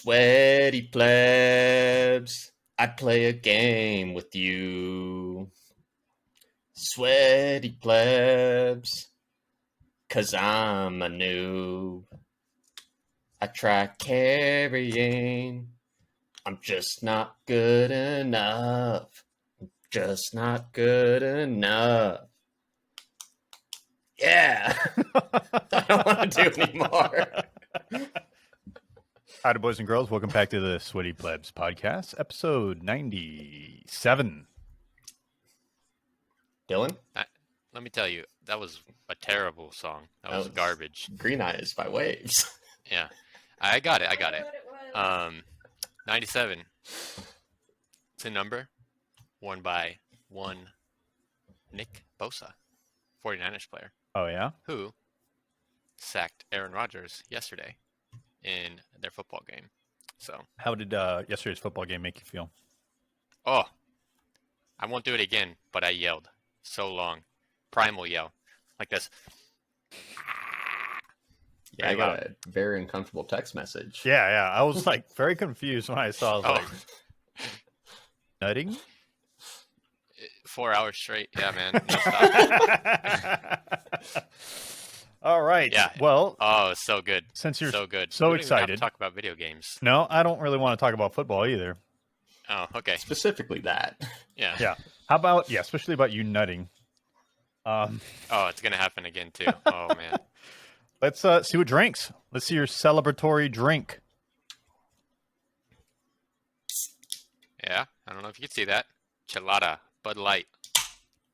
Sweaty plebs, I'd play a game with you. Sweaty plebs, 'cause I'm a noob. I try carrying, I'm just not good enough. Just not good enough. Yeah. I don't want to do anymore. Howdy, boys and girls. Welcome back to the Sweaty Plebs podcast, episode 97. Dylan? Let me tell you, that was a terrible song. That was garbage. Green Eyes by Waves. Yeah. I got it. 97. It's a number won by one Nick Bosa, 49ers player. Oh, yeah? Who sacked Aaron Rodgers yesterday in their football game. So, how did yesterday's football game make you feel? Oh, I won't do it again, but I yelled so long. Primal yell. Like this. Yeah, I got a very uncomfortable text message. Yeah. I was like very confused when I saw it. I was like, nutting? 4 hours straight. Yeah, man. No stop. All right. Yeah. Well, oh, it's so good. Since you're so good. So we don't even have excited. to talk about video games. No, I don't really want to talk about football either. Oh, okay. Specifically that. Yeah. Yeah. How about, especially about you nutting. Oh, it's going to happen again, too. Oh, man. Let's see what drinks. Let's see your celebratory drink. Yeah. I don't know if you can see that. Chelada Bud Light.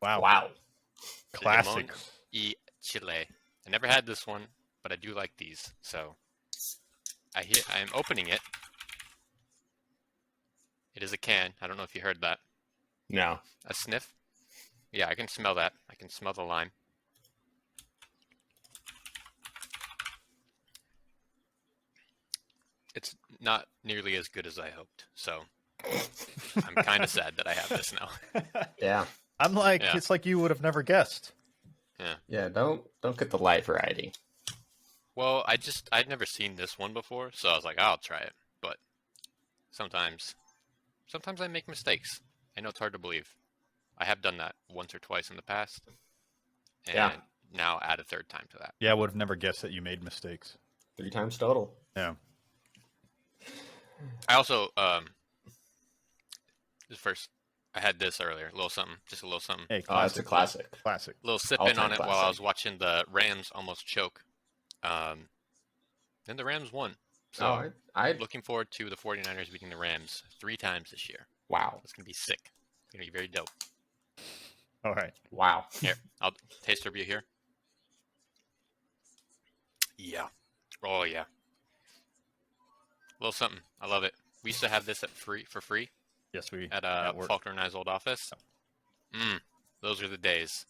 Wow. Classic. Limon y Chile. I never had this one, but I do like these. So I am opening it. It is a can. I don't know if you heard that. No. A sniff. Yeah, I can smell that. I can smell the lime. It's not nearly as good as I hoped. So I'm kind of sad that I have this now. Yeah. I'm like, It's like you would have never guessed. Yeah, don't get the light variety. Well, I'd never seen this one before, so I was like, I'll try it. But sometimes I make mistakes. I know it's hard to believe. I have done that once or twice in the past. And now add a third time to that. Yeah, I would have never guessed that you made mistakes. 3 times total. Yeah. I also, I had this earlier. A little something. Just a little something. Hey, Oh, that's a classic. Classic. A little sip in on it while I was watching the Rams almost choke. Then the Rams won. So I'm looking forward to the 49ers beating the Rams 3 times this year. Wow. It's going to be sick. It's going to be very dope. All right. Wow. Here, I'll taste review here. Yeah. Oh, yeah. A little something. I love it. We used to have this for free. Yes, we at Faulkner and I's old office. Those are the days.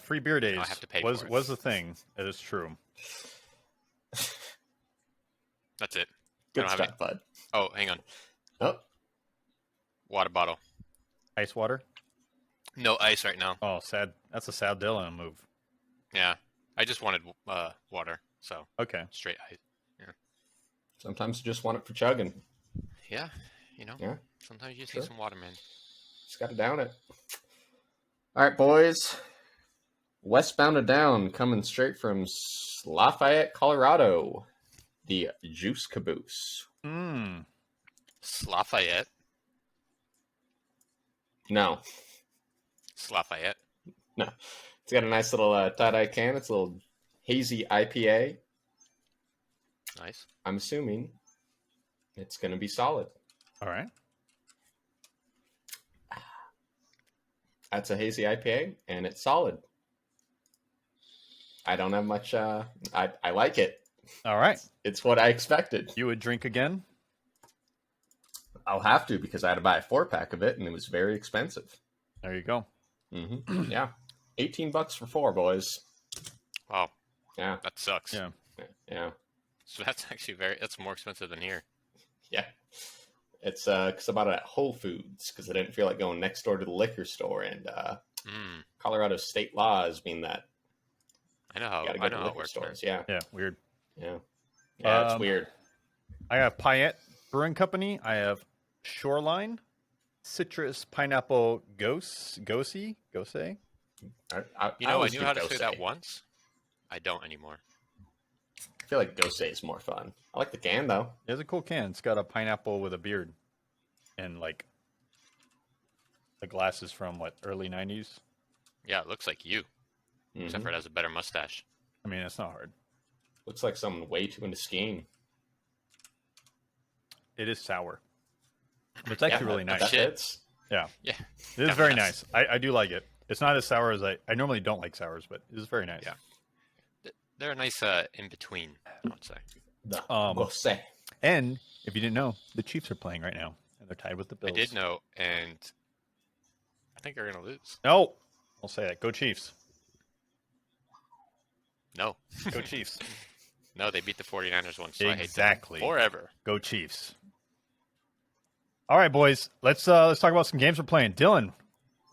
Free beer days I have to pay was for it. was the thing. It is true. That's it. Good stuff, bud. Oh, hang on. Oh. Water bottle. Ice water? No ice right now. Oh, sad. That's a sad Dylan move. Yeah. I just wanted water, so Okay. straight ice. Yeah. Sometimes you just want it for chugging. Yeah. Yeah. Sometimes you just need some water, man. Just got to down it. All right, boys. Westbound and down, coming straight from Lafayette, Colorado. The Juice Caboose. Lafayette. No. Lafayette. No. It's got a nice little tie-dye can. It's a little hazy IPA. Nice. I'm assuming it's going to be solid. All right. That's a hazy IPA, and it's solid. I don't have much. I like it. All right. It's what I expected. You would drink again? I'll have to because I had to buy a 4-pack of it, and it was very expensive. There you go. Mm-hmm. Yeah. $18 for 4, boys. Wow. Yeah. That sucks. Yeah. Yeah. So that's actually that's more expensive than here. Yeah. It's because I bought it at Whole Foods because I didn't feel like going next door to the liquor store, and Colorado state laws mean that I know how you gotta go to liquor it works. stores. Man. Yeah. Yeah. Weird. Yeah. Yeah. It's weird. I have Payette Brewing Company. I have Shoreline, Citrus Pineapple Gose. I I always knew do how to Gose. say that once. I don't anymore. I feel like Gose is more fun. I like the can though. It's a cool can. It's got a pineapple with a beard, and like the glass is from early '90s. Yeah, it looks like you, except for it has a better mustache. I mean, it's not hard. Looks like someone way too into skiing. It is sour. But it's actually really nice. That fits. Yeah. Yeah, It is very nice. I do like it. It's not as sour as I normally don't like sours, but it is very nice. Yeah. They're a nice in between, I would say. The Um, Gose. And if you didn't know, the Chiefs are playing right now, and they're tied with the Bills. I did know, and I think they're gonna lose. No, I'll say that. Go Chiefs. No, Go Chiefs. no, they beat the 49ers once, so Exactly. I hate them forever. Go Chiefs. All right, boys. Let's talk about some games we're playing. Dylan,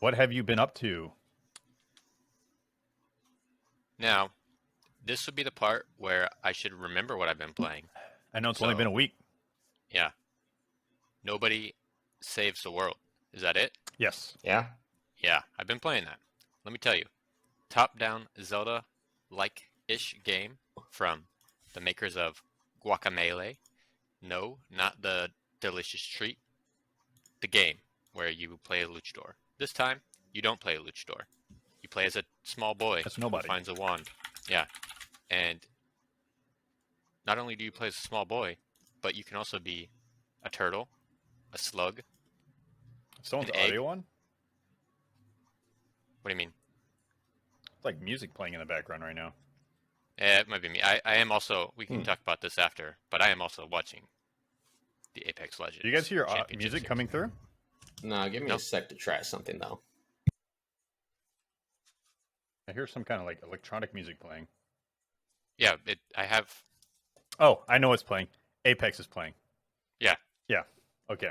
what have you been up to? Now, this would be the part where I should remember what I've been playing. I know it's only been a week. Yeah. Nobody Saves the World. Is that it? Yes. Yeah. Yeah, I've been playing that. Let me tell you. Top-down Zelda-like-ish game from the makers of Guacamelee. No, not the delicious treat. The game where you play a luchador. This time, you don't play a luchador. You play as a small boy That's nobody. who finds a wand. Yeah. And not only do you play as a small boy, but you can also be a turtle, a slug. Someone's An egg. audio on? What do you mean? It's like music playing in the background right now. It might be me. I am also, we can talk about this after, but I am also watching the Apex Legends. Do you guys hear Championship music Series. coming through? No, give me Nope. a sec to try something though. I hear some kind of like electronic music playing. Yeah, I have. Oh, I know what's playing. Apex is playing. Yeah. Yeah. Okay.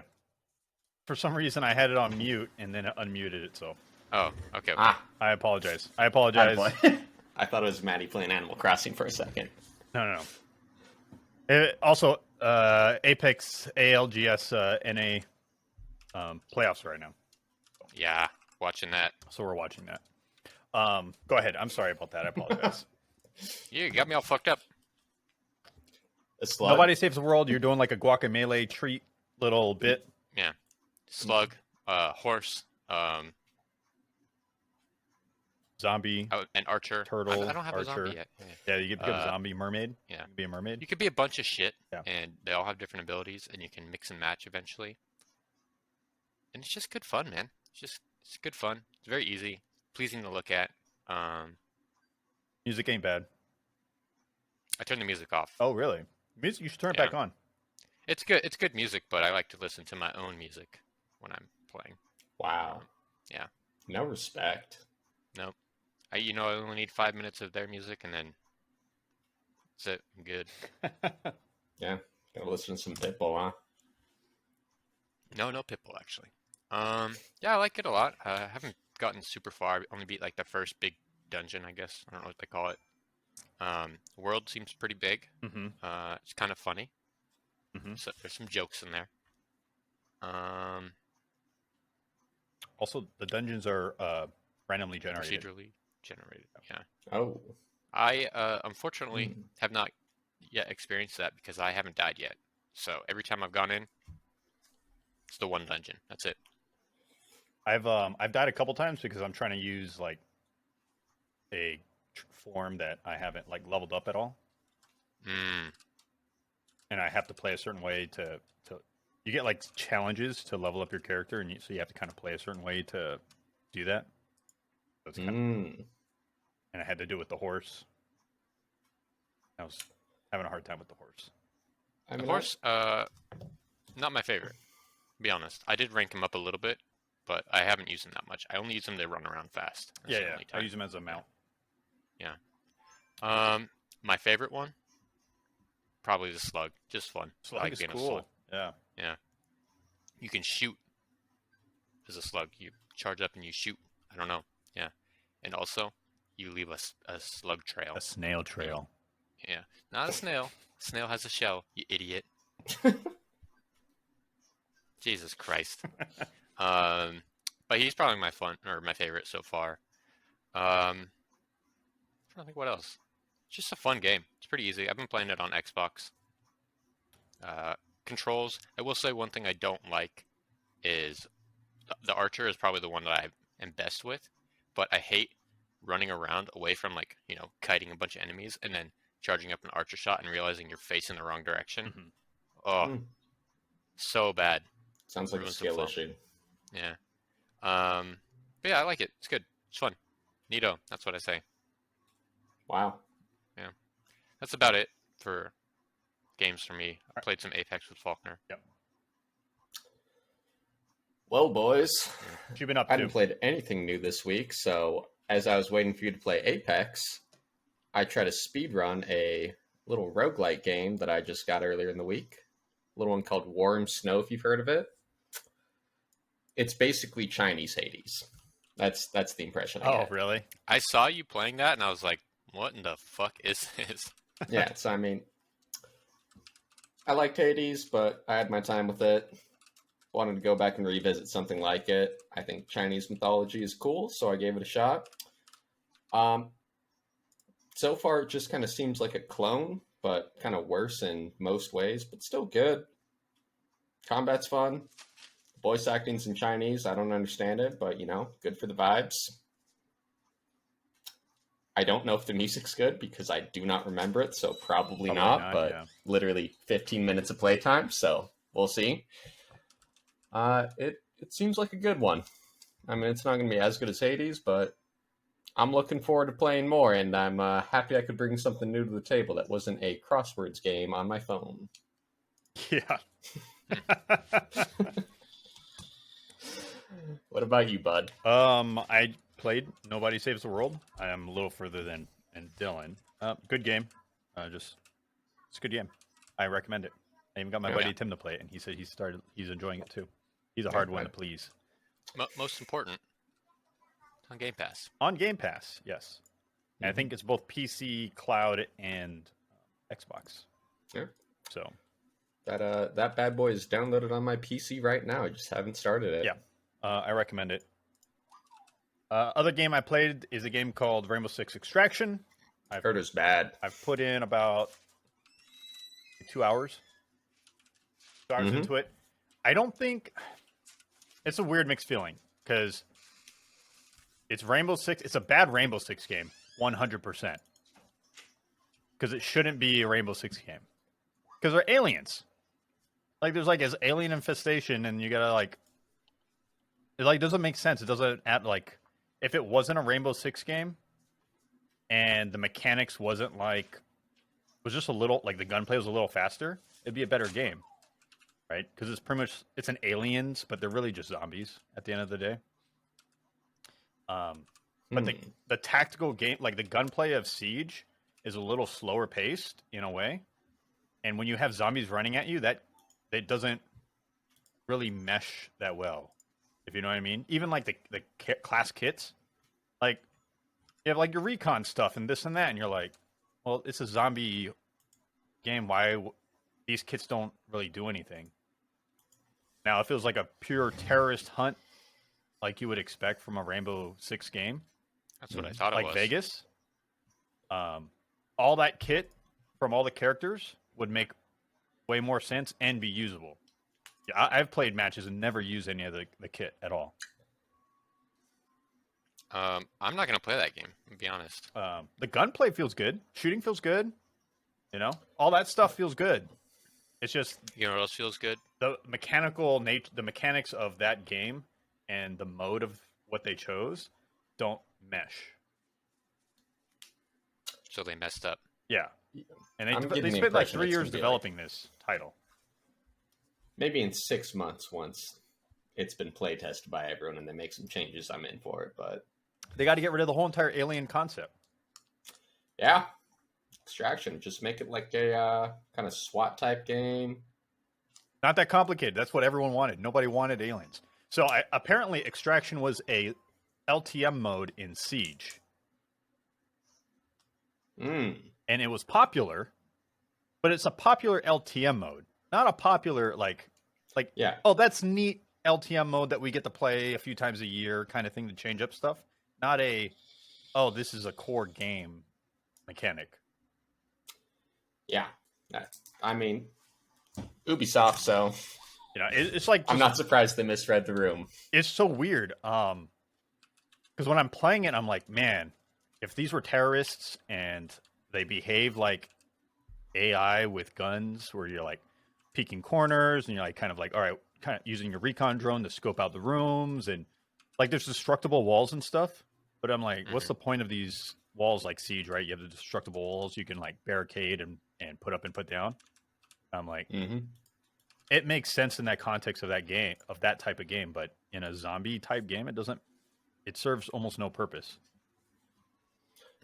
For some reason, I had it on mute and then it unmuted it. So Oh, okay. I apologize. I apologize. I thought it was Maddie playing Animal Crossing for a second. No. Also, Apex ALGS NA playoffs right now. Yeah, watching that. So we're watching that. Go ahead. I'm sorry about that. I apologize. You got me all fucked up. A slug. Nobody Saves the World. You're doing like a Guacamelee treat little bit. Yeah. Slug, horse, Zombie, an archer. turtle, I don't have archer. a zombie yet. Yeah, you get to become a zombie mermaid. yeah. You can be a mermaid. You could be a bunch of shit, Yeah. and they all have different abilities, and you can mix and match eventually. And it's just good fun, man. It's good fun. It's very easy, pleasing to look at. Music ain't bad. I turned the music off. Oh, really? Music? You should turn it Yeah. back on. It's good. It's good music, but I like to listen to my own music when I'm playing. Wow. Yeah. No respect. Nope. I only need 5 minutes of their music, and then that's it. I'm good. Yeah. Gotta listen to some Pitbull, huh? No Pitbull actually. Yeah, I like it a lot. I haven't gotten super far. I only beat like the first big dungeon, I guess. I don't know what they call it. The world seems pretty big. Mm-hmm. It's kind of funny. Mhm. So there's some jokes in there. Also, the dungeons are randomly generated. Procedurally generated. Yeah. Oh. I unfortunately have not yet experienced that because I haven't died yet. So every time I've gone in, it's the one dungeon. That's it. I've died a couple times because I'm trying to use like a form that I haven't like leveled up at all, and I have to play a certain way to. You get like challenges to level up your character, and so you have to kind of play a certain way to do that. So it's kind of, and I had to do it with the horse. I was having a hard time with the horse. The horse, not my favorite. To be honest, I did rank him up a little bit, but I haven't used him that much. I only use him to run around fast. That's the only I time. use him as a mount. Yeah. My favorite one, probably the slug. Just fun. I Slug like is being a cool. slug. Yeah. Yeah. You can shoot as a slug. You charge up and you shoot. I don't know. Yeah. And also, you leave a slug trail. A snail trail. Yeah. Not a snail. Snail has a shell, you idiot. Jesus Christ. But he's probably my favorite so far. I'm trying to think what else. It's just a fun game. It's pretty easy. I've been playing it on Xbox. Controls. I will say one thing I don't like is the archer is probably the one that I am best with, but I hate running around away from kiting a bunch of enemies and then charging up an archer shot and realizing you're facing the wrong direction. Mm-hmm. Oh, so bad. Sounds like a skill issue. Yeah. But yeah, I like it. It's good. It's fun. Neato. That's what I say. Wow. Yeah. That's about it for games for me. I played some Apex with Faulkner. Yep. Well, boys, what you been up I to? hadn't played anything new this week, so as I was waiting for you to play Apex, I tried to speedrun a little roguelike game that I just got earlier in the week. A little one called Warm Snow, if you've heard of it. It's basically Chinese Hades. That's the impression I get. Oh, really? I saw you playing that, and I was like, what in the fuck is this? Yeah, so I mean, I liked Hades, but I had my time with it. Wanted to go back and revisit something like it. I think Chinese mythology is cool, so I gave it a shot. So far, it just kind of seems like a clone, but kind of worse in most ways, but still good. Combat's fun. Voice acting's in Chinese. I don't understand it, but, good for the vibes. I don't know if the music's good because I do not remember it, so probably not, but yeah. Literally 15 minutes of playtime, so we'll see. It seems like a good one. I mean, it's not going to be as good as Hades, but I'm looking forward to playing more, and I'm happy I could bring something new to the table that wasn't a crosswords game on my phone. Yeah. What about you, bud? I played Nobody Saves the World. I am a little further than Dylan. Good game. It's a good game. I recommend it. I even got my buddy Tim to play it, and he said he's enjoying it too. He's a hard one to please. Most important, on Game Pass. On Game Pass, yes. And I think it's both PC, cloud, and Xbox. Yeah. So that bad boy is downloaded on my PC right now. I just haven't started it. Yeah, I recommend it. Other game I played is a game called Rainbow Six Extraction. I've heard it's bad. I've put in about 2 hours. 2 hours into it. I don't think... It's a weird mixed feeling, because it's Rainbow Six. It's a bad Rainbow Six game, 100%. Because it shouldn't be a Rainbow Six game. Because they're aliens. There's this alien infestation, and you gotta, it, doesn't make sense. It doesn't add, if it wasn't a Rainbow Six game, and the mechanics wasn't, was just a little, the gunplay was a little faster, it'd be a better game. Right? Because it's pretty much, it's an aliens, but they're really just zombies at the end of the day. But the tactical game, the gunplay of Siege, is a little slower paced in a way. And when you have zombies running at you, it doesn't really mesh that well, if you know what I mean. Even the class kits, you have your recon stuff and this and that, and you're like, well, it's a zombie game. Why these kits don't really do anything? Now, if it was a pure terrorist hunt, like you would expect from a Rainbow Six game, that's what I thought it was. Like Vegas, all that kit from all the characters would make way more sense and be usable. Yeah, I've played matches and never used any of the kit at all. I'm not going to play that game, to be honest. The gunplay feels good. Shooting feels good. All that stuff feels good. It's just, what else feels good? The mechanics of that game and the mode of what they chose don't mesh. So they messed up. Yeah. And they spent 3 years developing this title. Maybe in 6 months, once it's been play tested by everyone and they make some changes, I'm in for it. But they got to get rid of the whole entire alien concept. Yeah. Extraction. Just make it a kind of SWAT type game. Not that complicated. That's what everyone wanted. Nobody wanted aliens. So apparently Extraction was a LTM mode in Siege. And it was popular, but it's a popular LTM mode. not a popular like Yeah. oh, that's neat LTM mode that we get to play a few times a year kind of thing to change up stuff. Not a oh, this is a core game mechanic. Yeah. I mean, Ubisoft, so it's like I'm not surprised they misread the room. It's so weird. Because when I'm playing it, I'm like, man, if these were terrorists and they behave like AI with guns, where you're like peeking corners and you're like kind of like, all right, kind of using your recon drone to scope out the rooms and like there's destructible walls and stuff. But I'm like, what's the point of these walls like Siege, right? You have the destructible walls you can like barricade and put up and put down. I'm like, it makes sense in that context of that game, of that type of game, but in a zombie type game, it doesn't. It serves almost no purpose.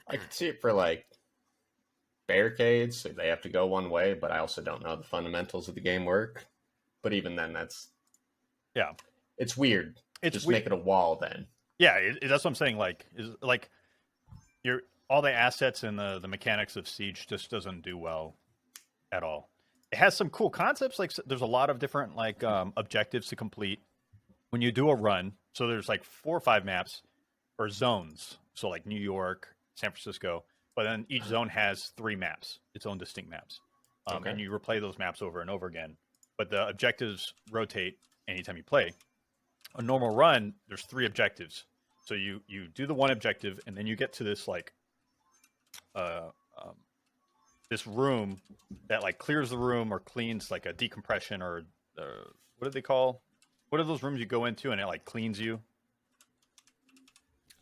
I could see it for like barricades, so they have to go one way, but I also don't know the fundamentals of the game work. But even then, it's weird. Just make it a wall then. Yeah, that's what I'm saying. Like, all the assets and the mechanics of Siege just doesn't do well at all. It has some cool concepts. Like, there's a lot of different like objectives to complete when you do a run. So there's like 4 or 5 maps or zones. So like New York, San Francisco, but then each zone has 3 maps, its own distinct maps. And you replay those maps over and over again. But the objectives rotate anytime you play. A normal run, there's 3 objectives. So you do the one objective, and then you get to this like this room that like clears the room or cleans like a decompression or what do they call? What are those rooms you go into and it like cleans you?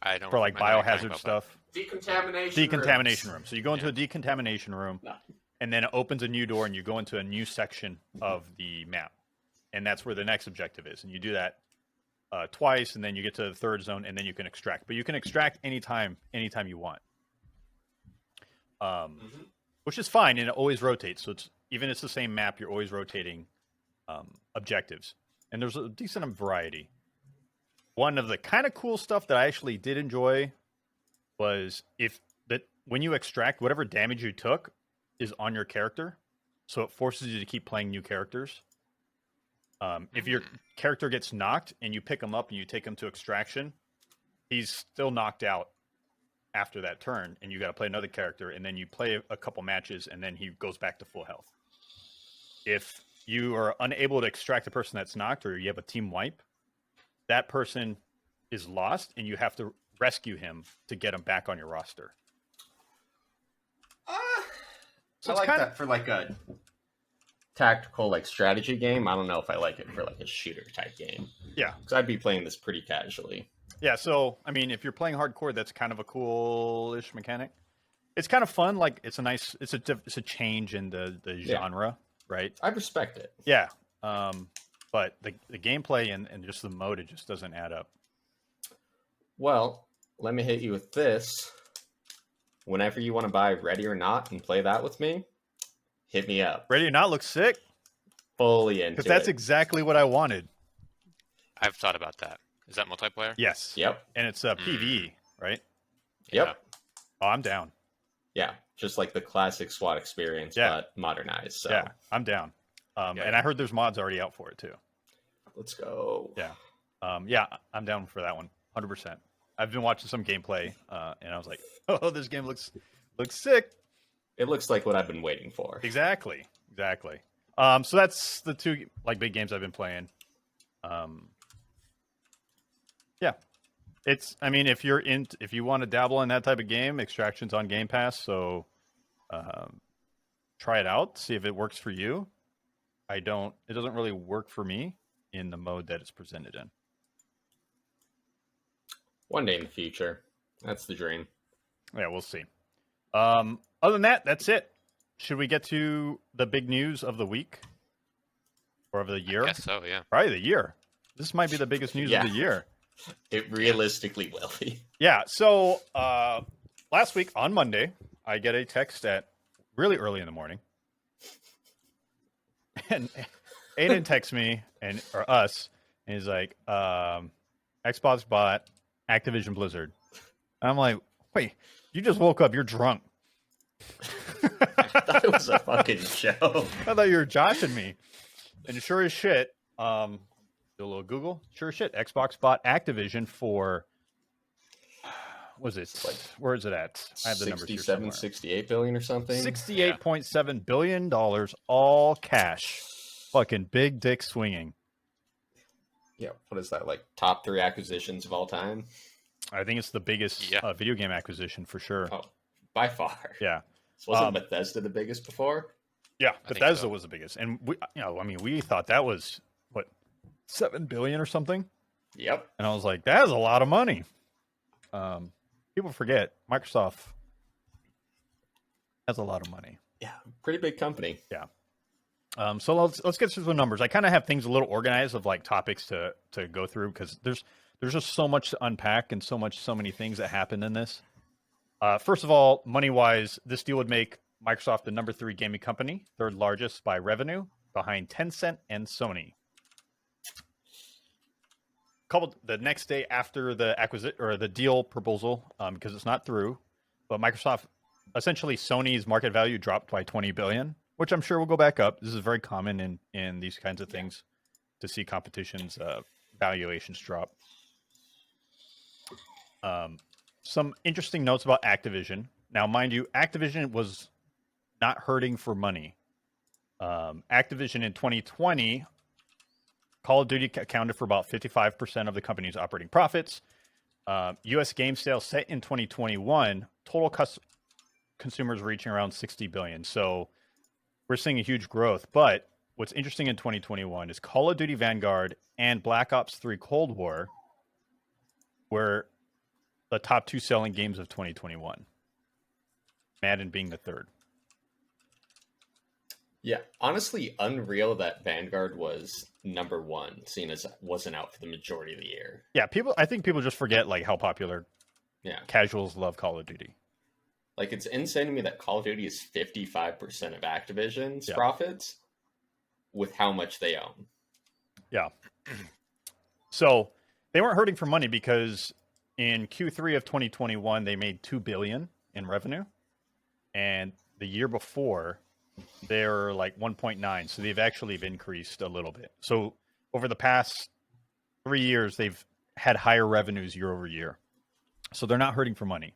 I don't for like biohazard stuff. Decontamination room. So you go into a decontamination room, and then it opens a new door, and you go into a new section of the map, and that's where the next objective is. And you do that twice, and then you get to the third zone, and then you can extract. But you can extract anytime you want, which is fine, and it always rotates. So it's the same map, you're always rotating objectives, and there's a decent variety. One of the kind of cool stuff that I actually did enjoy was when you extract, whatever damage you took is on your character, so it forces you to keep playing new characters. If your character gets knocked and you pick him up and you take him to extraction, he's still knocked out after that turn, and you got to play another character, and then you play a couple matches, and then he goes back to full health. If you are unable to extract the person that's knocked, or you have a team wipe, that person is lost, and you have to rescue him to get him back on your roster. So I like that for like a tactical like strategy game. I don't know if I like it for like a shooter type game. Yeah, because I'd be playing this pretty casually. Yeah, so I mean, if you're playing hardcore, that's kind of a cool-ish mechanic. It's kind of fun. Like it's a change in the genre, right? I respect it. Yeah, but the gameplay and just the mode, it just doesn't add up. Well, let me hit you with this. Whenever you want to buy Ready or Not and play that with me, hit me up. Ready or Not looks sick. Fully into it. Because that's exactly what I wanted. I've thought about that. Is that multiplayer? Yes. Yep. And it's PvE, right? Yep. Yeah. Oh, I'm down. Yeah, just like the classic SWAT experience, but modernized. So. Yeah, I'm down. And I heard there's mods already out for it too. Let's go. Yeah. I'm down for that one. 100%. I've been watching some gameplay, and I was like, "Oh, this game looks sick." It looks like what I've been waiting for. Exactly. So that's the 2 like big games I've been playing. Yeah, I mean, if you want to dabble in that type of game, Extraction's on Game Pass, so try it out, see if it works for you. It doesn't really work for me in the mode that it's presented in. One day in the future. That's the dream. Yeah, we'll see. Other than that, that's it. Should we get to the big news of the week? Or of the year? I guess so, yeah. Probably the year. This might be the biggest news of the year. It realistically will be. Yeah, so last week on Monday, I get a text at really early in the morning. And Aiden texts me, or us, and he's like, Xbox bought Activision Blizzard. And I'm like, wait, you just woke up, you're drunk. I thought it was a fucking joke. I thought you were joshing me. And sure as shit, do a little Google. Sure as shit, Xbox bought Activision for, where is it at? I have the numbers here 67, somewhere. 68 billion or something. $68.7 billion, all cash. Fucking big dick swinging. Yeah, what is that, like top 3 acquisitions of all time? I think it's the biggest video game acquisition for sure. Oh, by far. Yeah. So wasn't Bethesda the biggest before? Yeah, Bethesda was the biggest. And we thought that was what, $7 billion or something? Yep. And I was like, that is a lot of money. People forget Microsoft has a lot of money. Yeah, pretty big company. Yeah. So let's get through the numbers. I kind of have things a little organized of like topics to go through because there's just so much to unpack and so many things that happened in this. First of all, money wise, this deal would make Microsoft the number 3 gaming company, 3rd largest by revenue, behind Tencent and Sony. Coupled the next day after the the deal proposal, because it's not through, but Microsoft, essentially Sony's market value dropped by 20 billion, which I'm sure will go back up. This is very common in these kinds of things to see competition's valuations drop. Some interesting notes about Activision. Now, mind you, Activision was not hurting for money. Activision in 2020, Call of Duty accounted for about 55% of the company's operating profits. U.S. game sales set in 2021, total consumers reaching around 60 billion. So we're seeing a huge growth. But what's interesting in 2021 is Call of Duty Vanguard and Black Ops 3 Cold War were the top 2 selling games of 2021. Madden being the 3rd. Yeah, honestly, unreal that Vanguard was number 1, seeing as it wasn't out for the majority of the year. Yeah, I think people just forget like how popular casuals love Call of Duty. Like, it's insane to me that Call of Duty is 55% of Activision's profits with how much they own. Yeah. So they weren't hurting for money because in Q3 of 2021, they made $2 billion in revenue. And the year before, they were like 1.9. So they've actually increased a little bit. So over the past 3 years, they've had higher revenues year over year. So they're not hurting for money.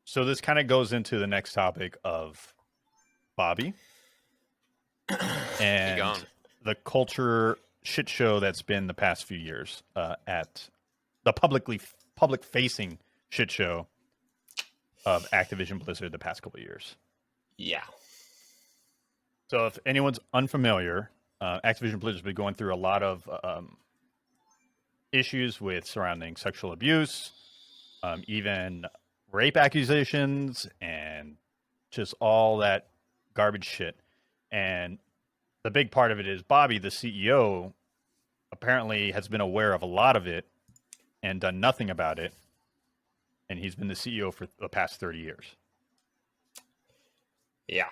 So this kind of goes into the next topic of Bobby and the culture shit show that's been the past few years at the public facing shit show of Activision Blizzard the past couple of years. Yeah. So if anyone's unfamiliar, Activision Blizzard's been going through a lot of issues with surrounding sexual abuse, even rape accusations, and just all that garbage shit. And the big part of it is Bobby, the CEO, apparently has been aware of a lot of it and done nothing about it. And he's been the CEO for the past 30 years. Yeah.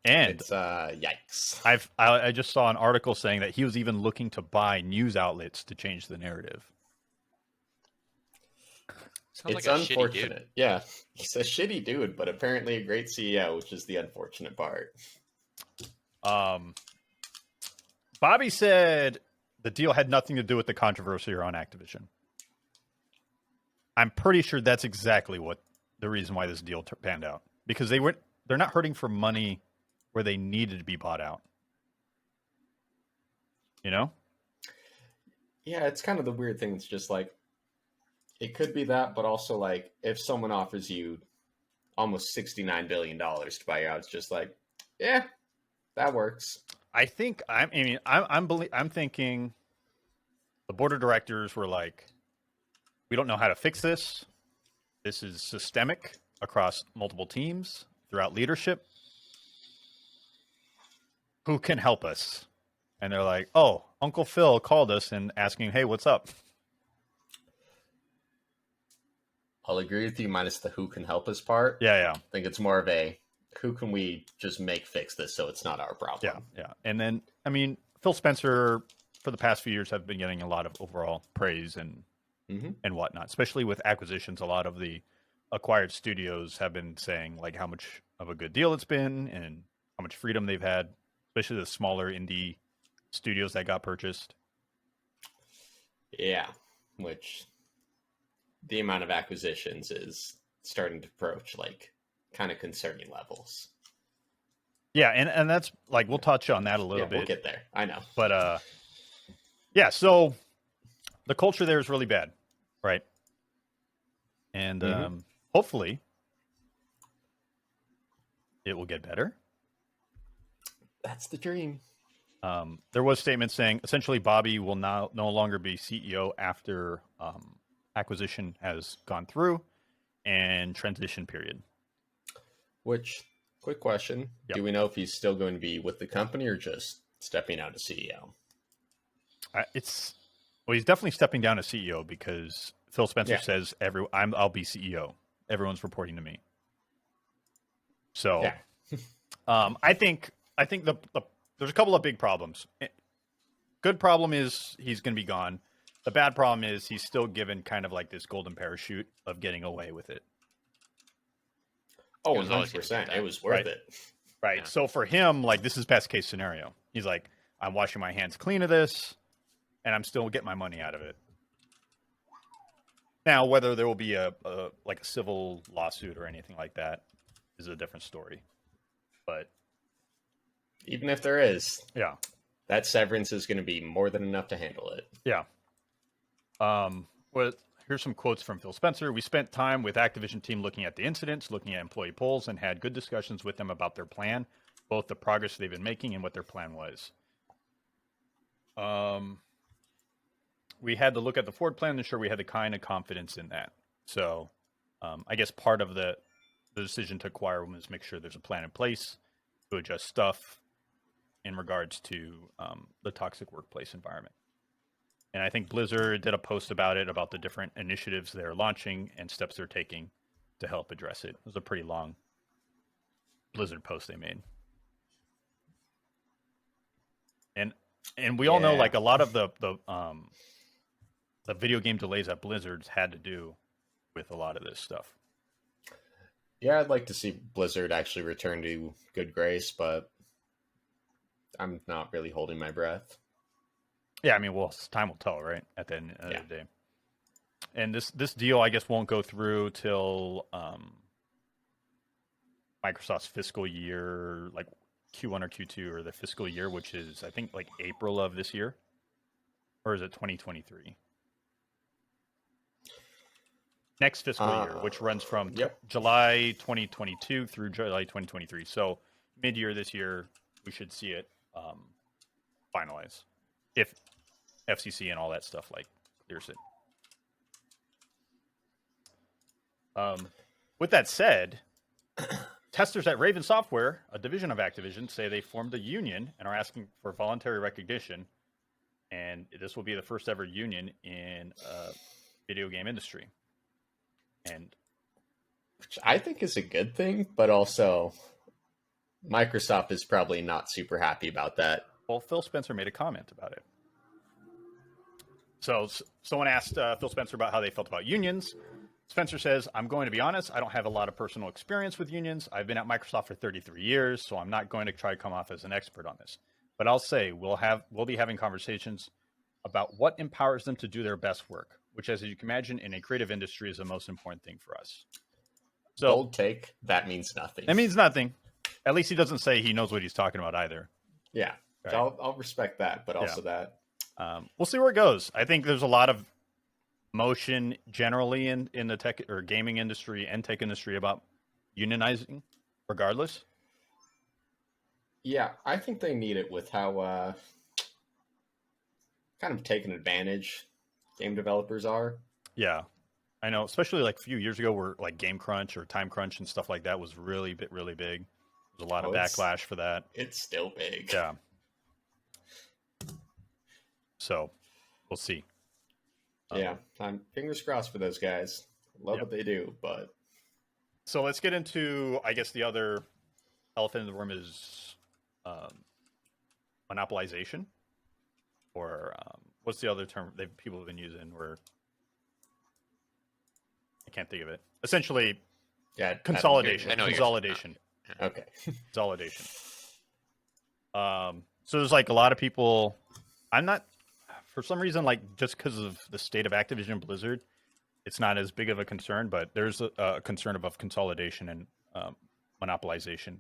And it's yikes. I just saw an article saying that he was even looking to buy news outlets to change the narrative. Sounds it's like unfortunate. Yeah. He's a shitty dude, but apparently a great CEO, which is the unfortunate part. Bobby said the deal had nothing to do with the controversy around Activision. I'm pretty sure that's exactly what the reason why this deal panned out, because they're not hurting for money where they needed to be bought out. You know? Yeah, it's kind of the weird thing. It's just like, it could be that, but also like if someone offers you almost $69 billion to buy you out, it's just like, yeah, that works. I'm thinking the board of directors were like, we don't know how to fix this. This is systemic across multiple teams throughout leadership. Who can help us? And they're like, oh, Uncle Phil called us and asking, hey, what's up? I'll agree with you minus the who can help us part. Yeah. I think it's more of a who can we just make fix this so it's not our problem. Yeah. And then, I mean, Phil Spencer for the past few years have been getting a lot of overall praise and whatnot, especially with acquisitions. A lot of the acquired studios have been saying like how much of a good deal it's been and how much freedom they've had, especially the smaller indie studios that got purchased. Yeah, which the amount of acquisitions is starting to approach like kind of concerning levels. Yeah, and that's like we'll touch on that a little bit. We'll get there. I know. But yeah, so the culture there is really bad, right? And hopefully it will get better. That's the dream. There was statements saying essentially Bobby will no longer be CEO after acquisition has gone through and transition period. Which, quick question. Yep. Do we know if he's still going to be with the company or just stepping out as CEO? He's definitely stepping down as CEO because Phil Spencer says I'll be CEO. Everyone's reporting to me. So I think there's a couple of big problems. Good problem is he's going to be gone. The bad problem is he's still given kind of like this golden parachute of getting away with it. Oh, 100%. It was worth it. Right. Yeah. So for him, like this is best case scenario. He's like, I'm washing my hands clean of this, and I'm still getting my money out of it. Now, whether there will be a civil lawsuit or anything like that is a different story. But even if there is, yeah, that severance is going to be more than enough to handle it. Yeah. Well, here's some quotes from Phil Spencer. We spent time with Activision team looking at the incidents, looking at employee polls, and had good discussions with them about their plan, both the progress they've been making and what their plan was. We had to look at the forward plan to ensure we had the kind of confidence in that. So I guess part of the decision to acquire was make sure there's a plan in place to adjust stuff in regards to the toxic workplace environment. And I think Blizzard did a post about it, about the different initiatives they're launching and steps they're taking to help address it. It was a pretty long Blizzard post they made. And we all know like a lot of the video game delays at Blizzard's had to do with a lot of this stuff. Yeah, I'd like to see Blizzard actually return to good grace, but I'm not really holding my breath. Yeah, I mean, well, time will tell, right? At the end of the day. And this deal, I guess, won't go through till Microsoft's fiscal year, like Q1 or Q2 or the fiscal year, which is, I think, like April of this year. Or is it 2023? Next fiscal year, which runs from July 2022 through July 2023. So mid-year this year, we should see it finalized. If FCC and all that stuff like clears it. With that said, testers at Raven Software, a division of Activision, say they formed a union and are asking for voluntary recognition. And this will be the first ever union in video game industry. And which I think is a good thing, but also Microsoft is probably not super happy about that. Well, Phil Spencer made a comment about it. So someone asked Phil Spencer about how they felt about unions. Spencer says, I'm going to be honest, I don't have a lot of personal experience with unions. I've been at Microsoft for 33 years, so I'm not going to try to come off as an expert on this. But I'll say we'll be having conversations about what empowers them to do their best work, which, as you can imagine, in a creative industry is the most important thing for us. So, bold take, that means nothing. It means nothing. At least he doesn't say he knows what he's talking about either. Yeah, right. I'll respect that, but also that. We'll see where it goes. I think there's a lot of motion generally in the tech or gaming industry and tech industry about unionizing, regardless. Yeah, I think they need it with how kind of taken advantage game developers are. Yeah, I know, especially like a few years ago where like Game Crunch or Time Crunch and stuff like that was really big. There's a lot of backlash for that. It's still big. Yeah. So we'll see. Yeah, I'm fingers crossed for those guys. Love what they do, but so let's get into, I guess, the other elephant in the room is monopolization, or what's the other term that people have been using? Where I can't think of it. Essentially, Yeah, consolidation. I know you're- Consolidation. Okay. Consolidation. So there's like a lot of people. I'm not, for some reason, like just because of the state of Activision Blizzard, it's not as big of a concern. But there's a concern of consolidation and monopolization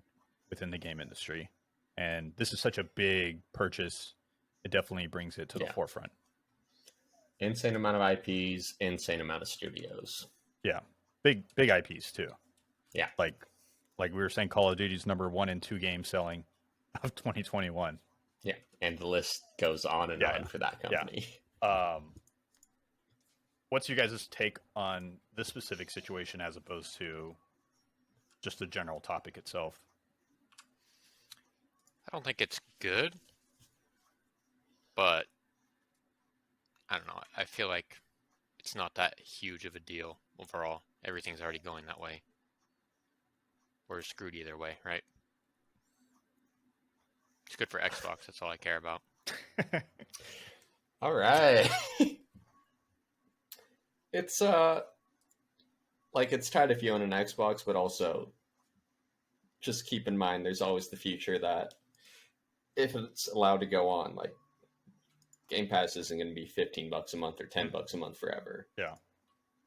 within the game industry, and this is such a big purchase. It definitely brings it to the forefront. Insane amount of IPs, insane amount of studios. Yeah, big IPs too. Yeah, like we were saying, Call of Duty's number 1 and 2 game selling of 2021. Yeah, and the list goes on and on for that company. Yeah. What's your guys' take on this specific situation as opposed to just the general topic itself? I don't think it's good, but I don't know. I feel like it's not that huge of a deal overall. Everything's already going that way. We're screwed either way, right? It's good for Xbox. That's all I care about. All right. It's like it's tight if you own an Xbox, but also just keep in mind there's always the future that if it's allowed to go on, like Game Pass isn't going to be $15 a month or $10 a month forever. Yeah.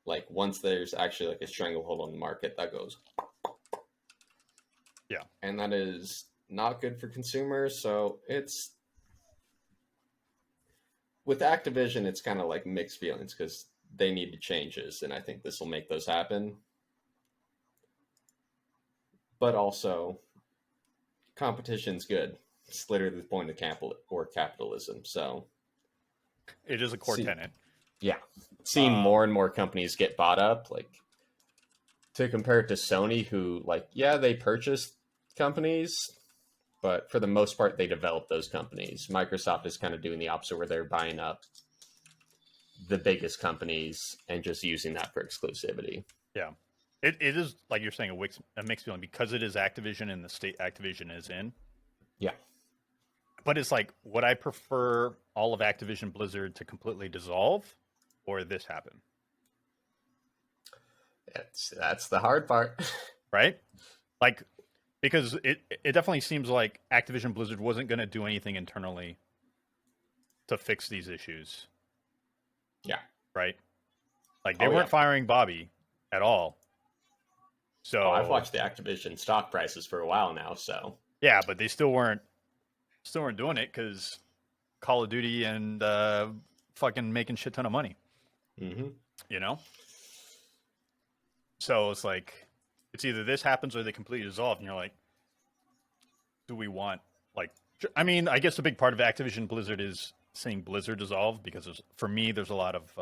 Like once there's actually like a stranglehold on the market, that goes. Yeah. And that is not good for consumers. So it's with Activision, it's kind of like mixed feelings because they need to changes, and I think this will make those happen. But also, competition's good. It's literally the point of capitalism. So it is a core tenet. Yeah, seeing more and more companies get bought up, like to compare it to Sony, who they purchased companies, but for the most part, they develop those companies. Microsoft is kind of doing the opposite, where they're buying up the biggest companies and just using that for exclusivity. Yeah. It is, like you're saying, a mixed feeling because it is Activision and the state Activision is in. Yeah. But it's like, would I prefer all of Activision Blizzard to completely dissolve or this happen? That's the hard part. Right? Like, because it definitely seems like Activision Blizzard wasn't going to do anything internally to fix these issues. Yeah. Right? Like, they weren't firing Bobby at all. So I've watched the Activision stock prices for a while now, so. Yeah, but they still weren't doing it because Call of Duty and fucking making shit ton of money. Mm-hmm. You know? So it's like, it's either this happens or they completely dissolve, and you're like, do we want, like, I mean, I guess a big part of Activision Blizzard is seeing Blizzard dissolve because for me, there's a lot of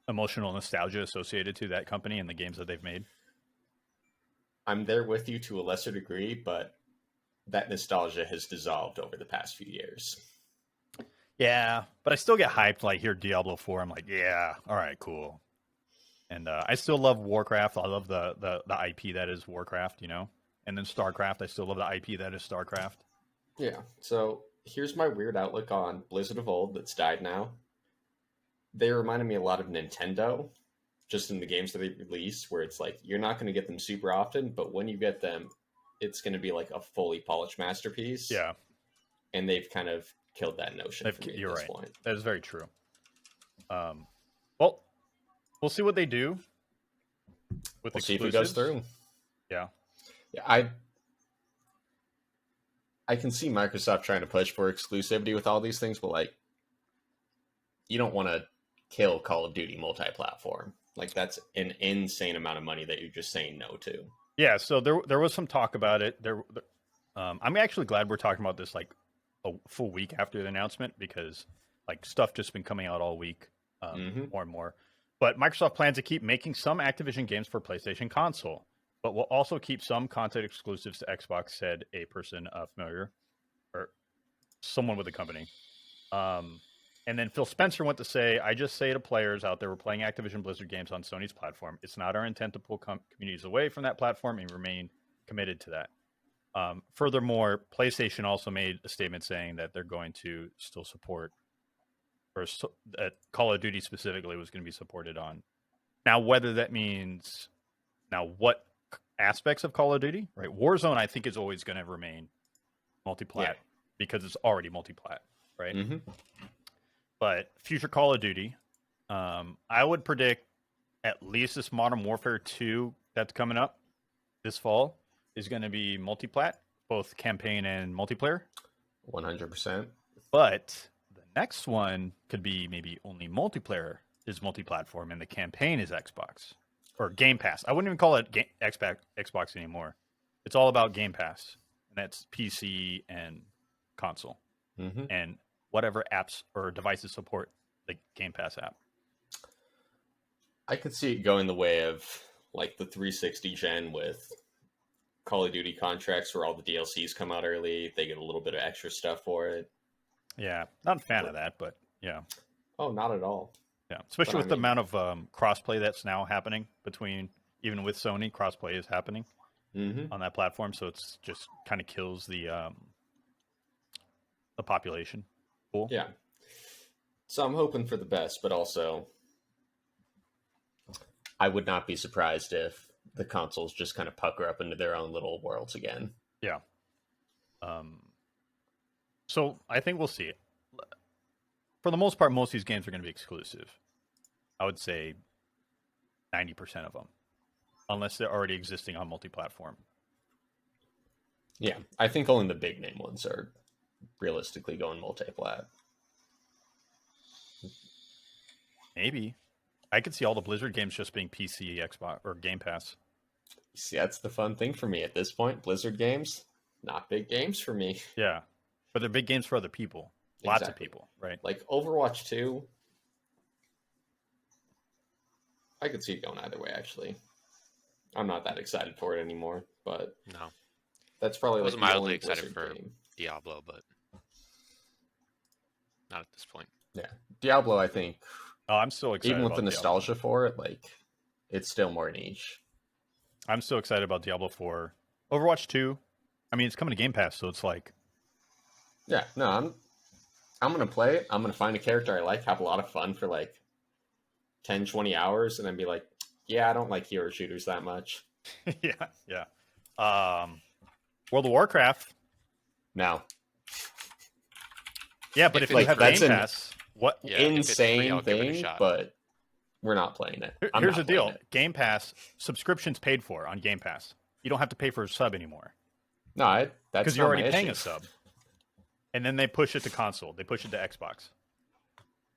emotional nostalgia associated to that company and the games that they've made. I'm there with you to a lesser degree, but that nostalgia has dissolved over the past few years. Yeah, but I still get hyped, like, hear Diablo 4. I'm like, yeah, all right, cool. And I still love Warcraft. I love the IP that is Warcraft, you know? And then StarCraft. I still love the IP that is StarCraft. Yeah, so here's my weird outlook on Blizzard of old that's died now. They reminded me a lot of Nintendo, just in the games that they release, where it's like, you're not going to get them super often, but when you get them, it's going to be like a fully polished masterpiece. Yeah. And they've kind of killed that notion for me you're at this right. point. That is very true. Well, we'll see what they do with We'll exclusives. see if it goes through. Yeah. Yeah, I can see Microsoft trying to push for exclusivity with all these things, but like, you don't want to kill Call of Duty multi-platform. Like, that's an insane amount of money that you're just saying no to. Yeah, so there was some talk about it. I'm actually glad we're talking about this like a full week after the announcement because like stuff just been coming out all week, more and more. But Microsoft plans to keep making some Activision games for PlayStation console, but will also keep some content exclusives to Xbox, said a person familiar or someone with the company. And then Phil Spencer went to say, I just say to players out there, we're playing Activision Blizzard games on Sony's platform. It's not our intent to pull communities away from that platform and remain committed to that. Furthermore, PlayStation also made a statement saying that they're going to still support, that Call of Duty specifically was going to be supported on Now, whether that means what aspects of Call of Duty, right? Warzone, I think, is always going to remain multi-plat because it's already multi-plat, right? Mm-hmm. But future Call of Duty, I would predict at least this Modern Warfare 2 that's coming up this fall is going to be multi-plat, both campaign and multiplayer. 100%. But the next one could be maybe only multiplayer is multi-platform and the campaign is Xbox or Game Pass. I wouldn't even call it Xbox anymore. It's all about Game Pass, and that's PC and console, and whatever apps or devices support the Game Pass app. I could see it going the way of like the 360 gen with Call of Duty contracts where all the DLCs come out early. They get a little bit of extra stuff for it. Yeah, not a fan of that, but yeah. Oh, not at all. Yeah, especially with the amount of crossplay that's now happening between, even with Sony, crossplay is happening on that platform. So it's just kind of kills the population pool. Yeah. So I'm hoping for the best, but also I would not be surprised if the consoles just kind of pucker up into their own little worlds again. Yeah. So I think we'll see it. For the most part, most of these games are going to be exclusive. I would say 90% of them, unless they're already existing on multi-platform. Yeah, I think only the big name ones are realistically going multi-plat. Maybe. I could see all the Blizzard games just being PC, Xbox, or Game Pass. See, that's the fun thing for me at this point. Blizzard games, not big games for me. Yeah, but they're big games for other people. Lots of people, right? Like Overwatch 2, I could see it going either way, actually. I'm not that excited for it anymore, but no, that's probably I was like mildly excited Blizzard for game. Diablo, but not at this point. Yeah, Diablo, I think, Oh, I'm so excited. even with about the nostalgia Diablo. for it, like it's still more niche. I'm so excited about Diablo 4. Overwatch 2, I mean, it's coming to Game Pass, so it's like... Yeah, no, I'm going to play it. I'm going to find a character I like, have a lot of fun for like 10, 20 hours, and then be like, yeah, I don't like hero shooters that much. yeah. World of Warcraft. No. Yeah, but if you like, have that's Game Pass... What? Yeah, if it's free, Insane I'll give it a thing, shot. but we're not playing it. Here's the deal. Game Pass, subscription's paid for on Game Pass. You don't have to pay for a sub anymore. No, that's because you're not already my paying issue. a sub. And then they push it to console. They push it to Xbox.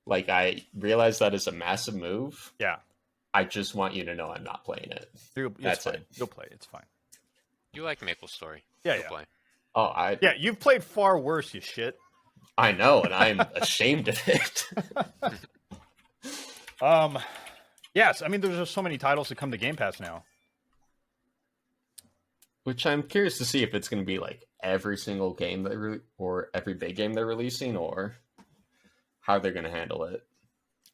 Like, I realize that is a massive move. Yeah. I just want you to know I'm not playing it. That's fine. You'll play. It's fine. You like Maple Story. Yeah, You'll yeah. play. Oh, Yeah, you've played far worse, you shit. I know, and I'm ashamed of it. Yes, I mean, there's just so many titles that come to Game Pass now. Which I'm curious to see if it's going to be like every single game or every big game they're releasing, or how they're going to handle it.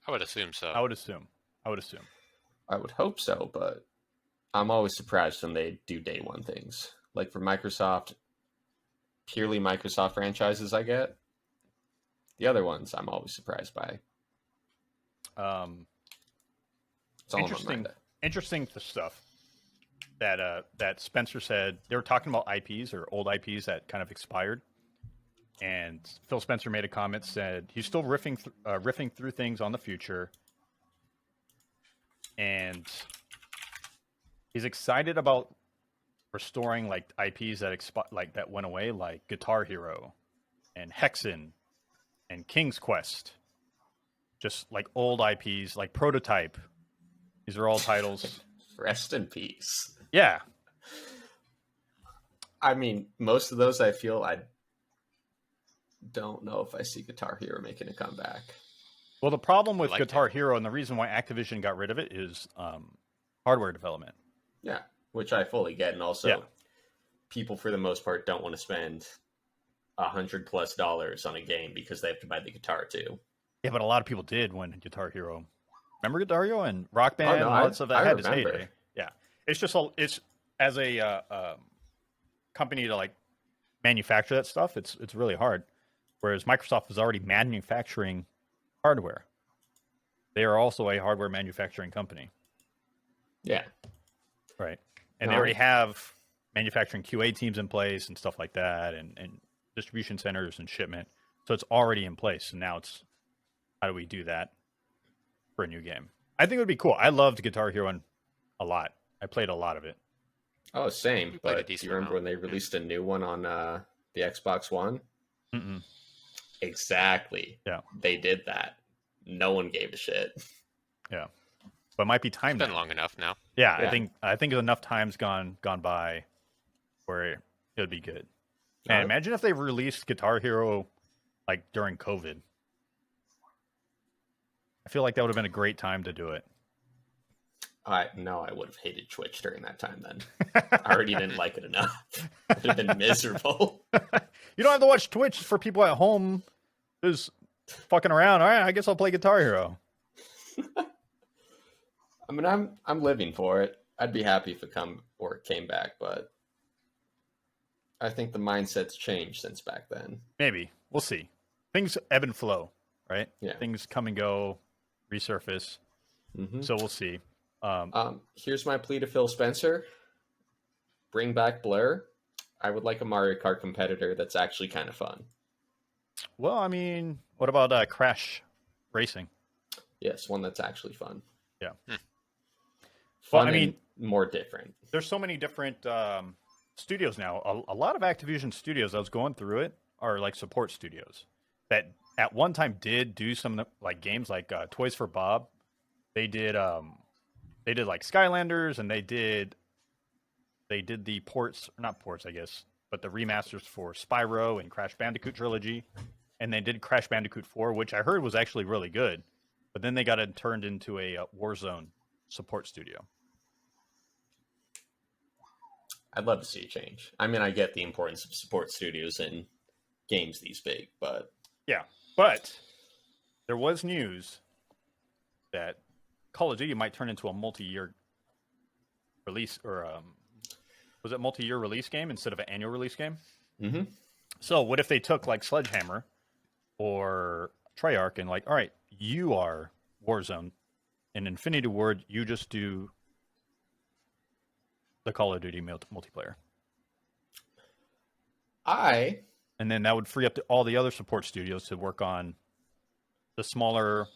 I would assume so. I would assume. I would hope so, but I'm always surprised when they do day one things. Like for Microsoft, purely Microsoft franchises I get. The other ones I'm always surprised by. It's all in my mind. Interesting stuff that Spencer said. They were talking about IPs or old IPs that kind of expired. And Phil Spencer made a comment, said he's still riffing through things on the future. And he's excited about restoring like IPs that went away, like Guitar Hero and Hexen and King's Quest. Just like old IPs, like Prototype. These are all titles. Rest in peace. Yeah. I mean, most of those I feel I don't know if I see Guitar Hero making a comeback. Well, the problem with Guitar Hero and the reason why Activision got rid of it is hardware development. Yeah, which I fully get. And also, people for the most part don't want to spend $100+ on a game because they have to buy the guitar too. Yeah, but a lot of people did when Guitar Hero. Remember Guitar Hero and Rock Band and all that stuff that had its heyday. Yeah, it's as a company to like manufacture that stuff. It's really hard. Whereas Microsoft was already manufacturing hardware. They are also a hardware manufacturing company. Yeah. Right. And No, they already have manufacturing QA teams in place and stuff like that, and distribution centers and shipment. So it's already in place. And now it's how do we do that for a new game? I think it would be cool. I loved Guitar Hero a lot. I played a lot of it. Oh, same. We played a But do decent you remember when amount. they released a new one on the Xbox One? Mm-mm. Exactly. Yeah. They did that. No one gave a shit. Yeah. But it might be time It's been now. long enough now. Yeah, Yeah. I think enough time's gone by where it would be good. And imagine if they released Guitar Hero like during COVID. I feel like that would have been a great time to do it. No, I would have hated Twitch during that time then. I already didn't like it enough. It would have been miserable. You don't have to watch Twitch for people at home just fucking around. All right, I guess I'll play Guitar Hero. I mean, I'm living for it. I'd be happy if it came back, but I think the mindset's changed since back then. Maybe. We'll see. Things ebb and flow, right? Yeah. Things come and go, resurface. Mm-hmm. So we'll see. Here's my plea to Phil Spencer. Bring back Blur. I would like a Mario Kart competitor that's actually kind of fun. Well, I mean, what about Crash Racing? Yes, one that's actually fun. Yeah. Fun Well, I mean, and more different. There's so many different studios now. A lot of Activision studios, I was going through it, are like support studios that at one time did do some like games like Toys for Bob. They did like Skylanders, and they did the ports, not ports, I guess, but the remasters for Spyro and Crash Bandicoot trilogy, and they did Crash Bandicoot 4, which I heard was actually really good, but then they got it turned into a Warzone support studio. I'd love to see a change. I mean, I get the importance of support studios in games these big, but yeah, but there was news that Call of Duty might turn into a multi-year release, or was it multi-year release game instead of an annual release game? Mm-hmm. So what if they took like Sledgehammer or Treyarch and like, all right, you are Warzone, and Infinity Ward, you just do the Call of Duty multiplayer. And then that would free up all the other support studios to work on the smaller,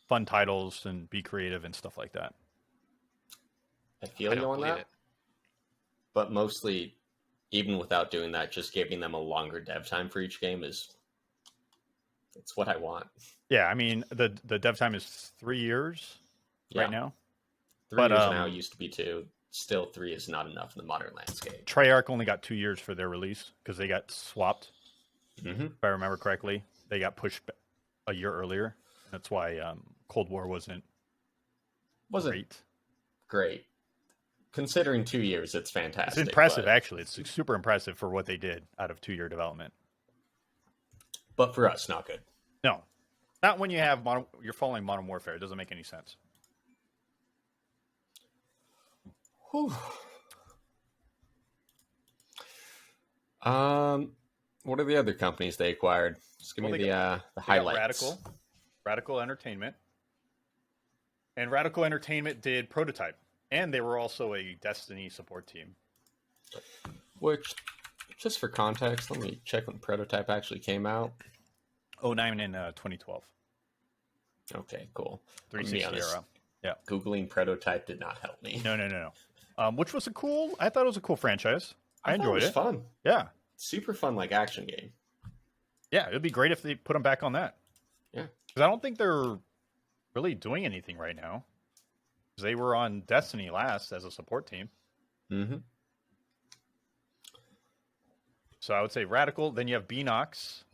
fun titles and be creative and stuff like that. I feel you on that. But mostly, even without doing that, just giving them a longer dev time for each game it's what I want. Yeah, I mean, the dev time is 3 years right now. 3 years now, used to be 2. Still, 3 is not enough in the modern landscape. Treyarch only got 2 years for their release because they got swapped. Mm-hmm. If I remember correctly, they got pushed a year earlier. That's why Cold War wasn't great. Considering 2 years, it's fantastic. It's impressive, actually. It's super impressive for what they did out of 2-year development. But for us, not good. No, not when you're following Modern Warfare. It doesn't make any sense. Whew. What are the other companies they acquired? Just give me the highlights. Radical Entertainment. And Radical Entertainment did Prototype. And they were also a Destiny support team. Which, just for context, let me check when Prototype actually came out. 2009 and 2012. Okay, cool. 360 era. Yeah. Googling Prototype did not help me. No. Which was I thought it was a cool franchise. I enjoyed it. It was fun. Yeah. Super fun, like, action game. Yeah, it would be great if they put them back on that. Yeah. Because I don't think they're really doing anything right now. Because they were on Destiny last as a support team. Mm-hmm. So I would say Radical. Then you have Beanox.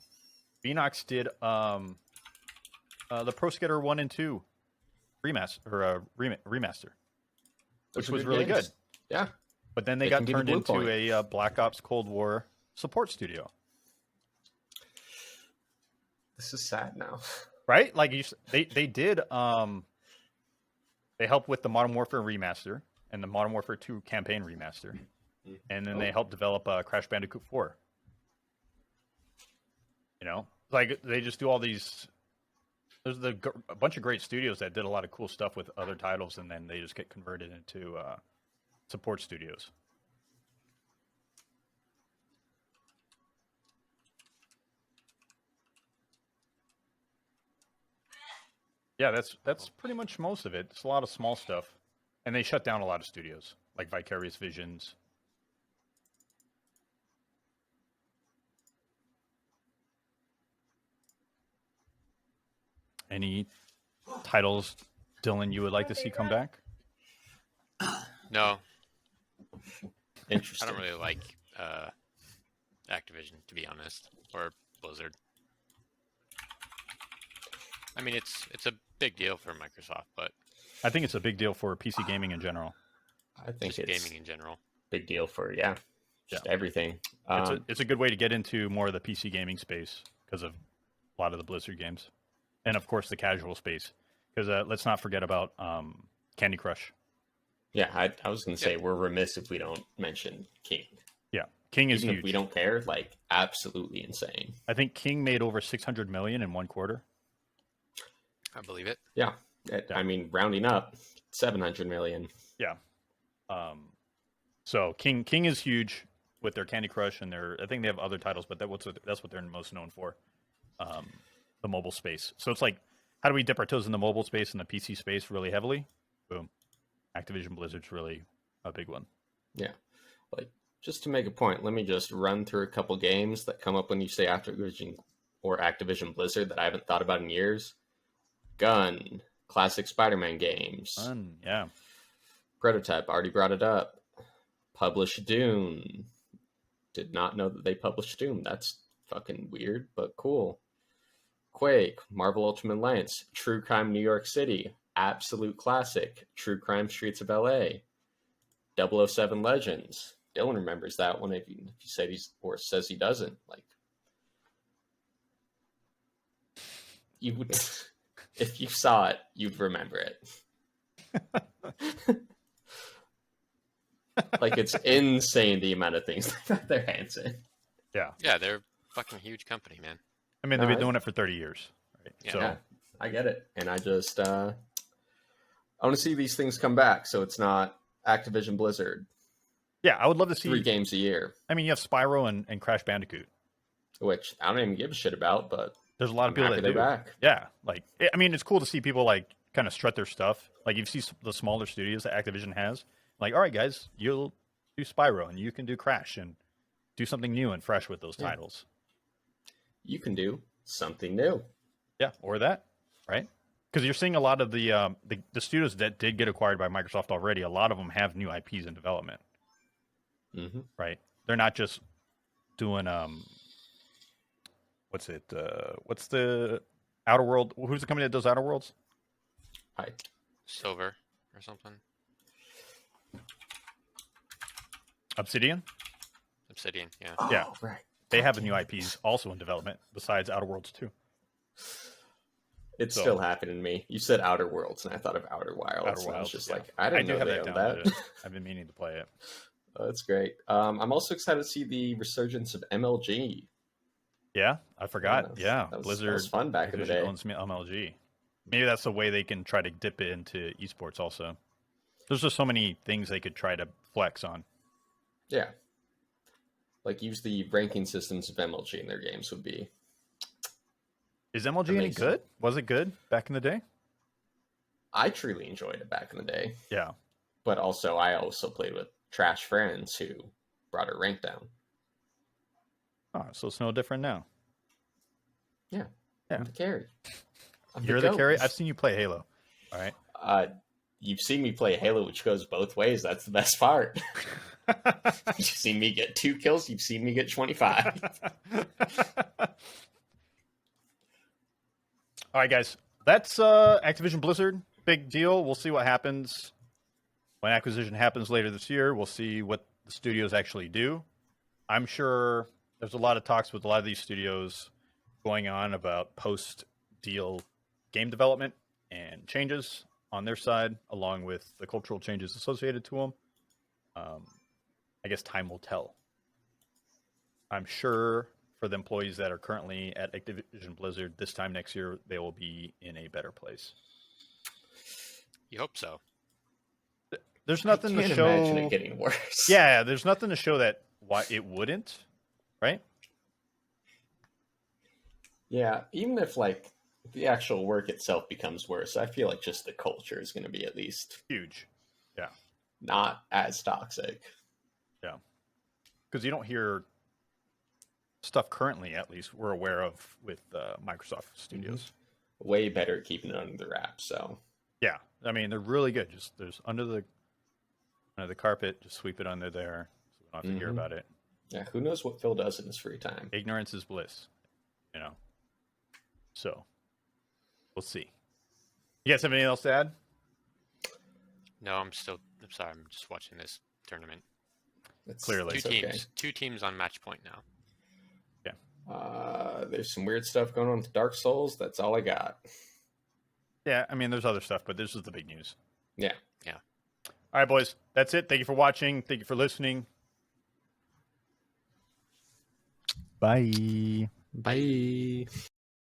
Beanox did the Pro Skater 1 and 2 remaster. Which was really good. Yeah. But then they got turned into a Black Ops Cold War support studio. This is sad now. Right? Like they did they helped with the Modern Warfare remaster and the Modern Warfare 2 campaign remaster. And then they helped develop Crash Bandicoot 4. You know? Like they just do all these There's a bunch of great studios that did a lot of cool stuff with other titles, and then they just get converted into support studios. Yeah, that's pretty much most of it. It's a lot of small stuff, and they shut down a lot of studios, like Vicarious Visions. Any titles, Dylan, you would like to see come back? No, Interesting. I don't really like Activision, to be honest, or Blizzard. I mean, it's a big deal for Microsoft, but I think it's a big deal for PC gaming in general. I think just it's gaming in general. big deal for just everything. It's a good way to get into more of the PC gaming space because of a lot of the Blizzard games, and of course the casual space. Because let's not forget about Candy Crush. Yeah, I was going to say we're remiss if we don't mention King. Yeah, King is Even huge. if we don't care, like absolutely insane. I think King made over 600 million in one quarter. I believe it. Yeah, I mean, rounding up, 700 million. Yeah. So King is huge with their Candy Crush and I think they have other titles, but that's what they're most known for, the mobile space. So it's like, how do we dip our toes in the mobile space and the PC space really heavily? Boom. Activision Blizzard's really a big one. Yeah. Like, just to make a point, let me just run through a couple games that come up when you say Activision or Activision Blizzard that I haven't thought about in years. Gun, classic Spider-Man games. Fun, yeah. Prototype, already brought it up. Publish Doom. Did not know that they published Doom. That's fucking weird, but cool. Quake, Marvel Ultimate Alliance, True Crime New York City, absolute classic, True Crime Streets of LA, 007 Legends. Dylan remembers that one if you said says he doesn't. Like, you would, if you saw it, you'd remember it. Like, it's insane the amount of things that their hands in. Yeah. Yeah, they're a fucking huge company, man. I mean, they've been doing it for 30 years. Right? Yeah. Yeah, I get it. And I just, I want to see these things come back so it's not Activision Blizzard. Yeah, I would love to see 3 games a year. I mean, you have Spyro and Crash Bandicoot, Which I don't even give a shit about, but there's a lot of I'm people happy that do. they're back. Yeah, like I mean, it's cool to see people like kind of strut their stuff. Like you see the smaller studios that Activision has. Like, all right, guys, you'll do Spyro and you can do Crash and do something new and fresh with those titles. You can do something new. Yeah, or that, right? Because you're seeing a lot of the studios that did get acquired by Microsoft already. A lot of them have new IPs in development. Mm-hmm. Right? They're not just doing what's the Outer World? Who's the company that does Outer Worlds? Silver or something. Obsidian. Obsidian, yeah. Yeah, Right. they have new IPs also in development besides Outer Worlds 2. It's still happening to me. You said Outer Worlds, and I thought of Outer Wilds. Outer and I was Wilds, just yeah. like, I didn't know have they that owned downloaded. that. I've been meaning to play it. Oh, that's great. I'm also excited to see the resurgence of MLG. Yeah, I forgot. Yeah, Yeah, that Blizzard was fun back in the day. owns MLG. Maybe that's the way they can try to dip it into esports. Also, there's just so many things they could try to flex on. Yeah. Like, use the ranking systems of MLG in their games would be. Is MLG any amazing. good? Was it good back in the day? I truly enjoyed it back in the day. Yeah. But also, I also played with trash friends who brought our rank down. Oh, so it's no different now. Yeah. Yeah. I'm the carry. You're the carry. I've seen you play Halo. All right. You've seen me play Halo, which goes both ways. That's the best part. You've seen me get 2 kills. You've seen me get 25. All right, guys. That's Activision Blizzard. Big deal. We'll see what happens when acquisition happens later this year. We'll see what the studios actually do. I'm sure there's a lot of talks with a lot of these studios going on about post-deal game development and changes on their side, along with the cultural changes associated to them. I guess time will tell. I'm sure for the employees that are currently at Activision Blizzard, this time next year, they will be in a better place. You hope so. There's nothing to Can't show. imagine it getting worse. Yeah, there's nothing to show that why it wouldn't, right? Yeah, even if like the actual work itself becomes worse, I feel like just the culture is going to be at least Huge. Yeah. not as toxic. Yeah. Because you don't hear stuff currently, at least we're aware of, with Microsoft Studios. Way better at keeping it under the wraps. So yeah, I mean they're really good. Just there's under the carpet, just sweep it under there, so we don't have to hear about it. Yeah, who knows what Phil does in his free time? Ignorance is bliss, you know. So we'll see. You guys have anything else to add? No, I'm sorry. I'm just watching this tournament. Clearly. Two teams on match point now. There's some weird stuff going on with Dark Souls. That's all I got. Yeah, I mean, there's other stuff, but this is the big news. Yeah. All right, boys. That's it. Thank you for watching. Thank you for listening. Bye. Bye.